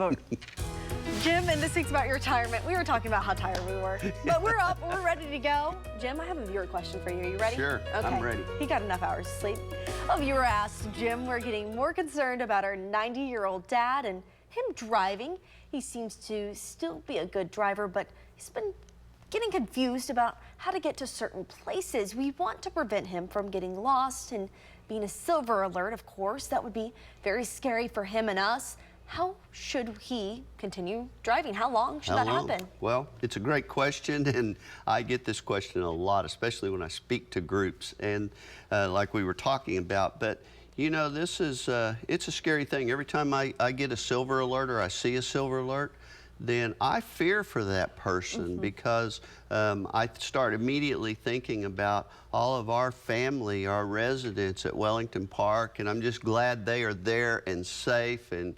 Vote. Jim, in this week's About Your Retirement, we were talking about how tired we were. But we're up, we're ready to go. Jim, I have a viewer question for you. Are you ready? Sure, okay. I'm ready. He got enough hours of sleep. A viewer asked, Jim, we're getting more concerned about our 90-year-old dad and him driving. He seems to still be a good driver, but he's been getting confused about how to get to certain places. We want to prevent him from getting lost and being a silver alert, of course. That would be very scary for him and us. How should he continue driving? How long should that happen? Well, it's a great question, and I get this question a lot, especially when I speak to groups, and like we were talking about. But you know, this is it's a scary thing. Every time I get a silver alert or I see a silver alert, then I fear for that person because I start immediately thinking about all of our family, our residents at Wellington Park, and I'm just glad they are there and safe and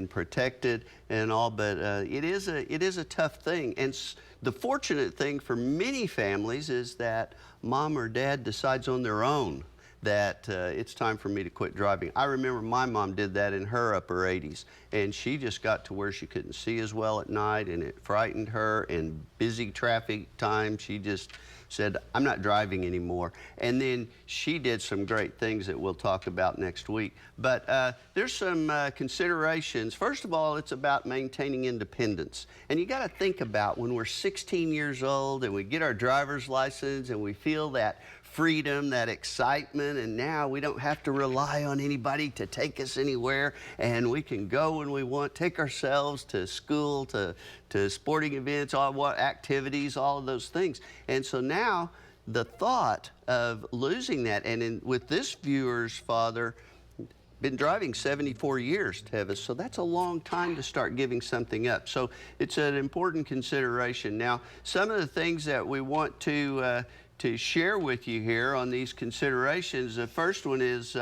protected and all. But it is a tough thing, and the fortunate thing for many families is that mom or dad decides on their own that it's time for me to quit driving. I remember my mom did that in her upper 80s, and she just got to where she couldn't see as well at night, and it frightened her. And busy traffic time, she just said, I'm not driving anymore. And then she did some great things that we'll talk about next week. But there's some considerations. First of all, it's about maintaining independence. And you got to think about when we're 16 years old and we get our driver's license and we feel that freedom, that excitement, and now we don't have to rely on anybody to take us anywhere, and we can go when we want, take ourselves to school, to sporting events, all what activities, all of those things. And so now the thought of losing that, and with this viewer's father, been driving 74 years, Tevis, so that's a long time to start giving something up. So it's an important consideration. Now, some of the things that we want to share with you here on these considerations, the first one is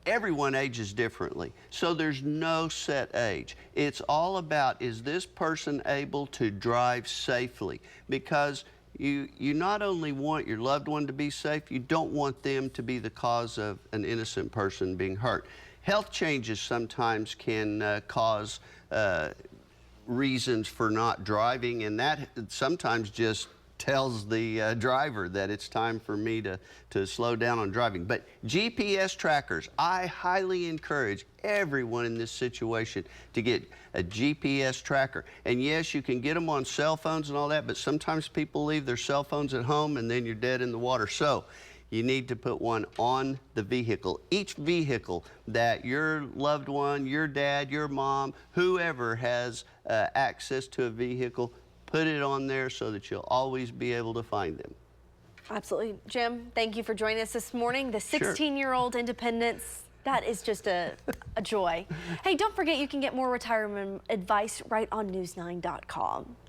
everyone ages differently, so there's no set age. It's all about, is this person able to drive safely? Because you not only want your loved one to be safe, you don't want them to be the cause of an innocent person being hurt. Health changes sometimes can cause reasons for not driving, and that sometimes just tells the driver that it's time for me to slow down on driving. But GPS trackers, I highly encourage everyone in this situation to get a GPS tracker. And yes, you can get them on cell phones and all that, but sometimes people leave their cell phones at home and then you're dead in the water. So you need to put one on the vehicle. Each vehicle that your loved one, your dad, your mom, whoever has access to a vehicle, put it on there so that you'll always be able to find them. Absolutely. Jim, thank you for joining us this morning. The 16-year-old independence, that is just a joy. Hey, don't forget you can get more retirement advice right on news9.com.